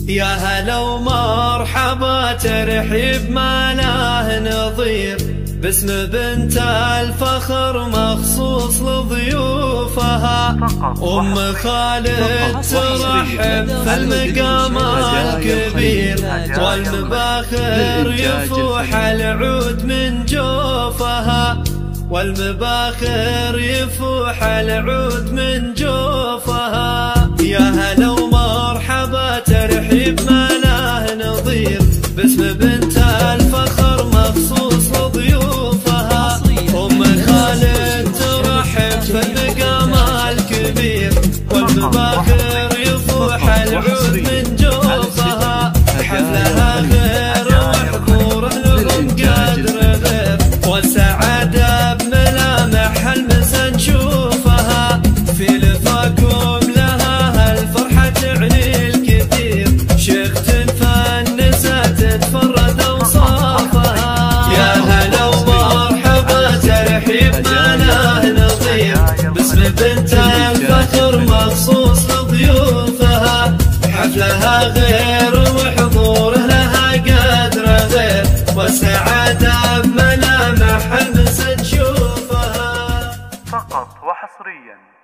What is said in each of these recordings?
يا هلا ومرحبا ترحيب ما له نظير، باسم بنت الفخر مخصوص لضيوفها. أم خالد ترحب في المقام الكبير، والمباخر يفوح العود من جوفها، والمباخر يفوح العود من جوفها. يا هلا ومرحبا ترحيب ما له نظير، باسم بنت الفخر مخصوص لضيوفها. أم خالد ترحب في المقام الكبير، والمباخر يفوح العود من جوفها. حفلها غير وحضوره لهم قدر غير، والسعادة بملامح المسا نشوفها. في لفاكم لها هالفرحة تعني الكثير، شيخت فنسة تتفرد أوصافها. يا هلا ومرحبا ترحيب ما له نظير، باسم بنت الفخر مخصوص لضيوفها. حفلها غير وحضوره لها قدر غير، والسعادة بملامح المسا نشوفها.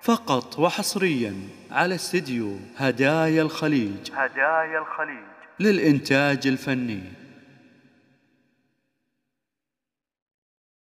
فقط وحصريا على استديو هدايا الخليج للإنتاج الفني.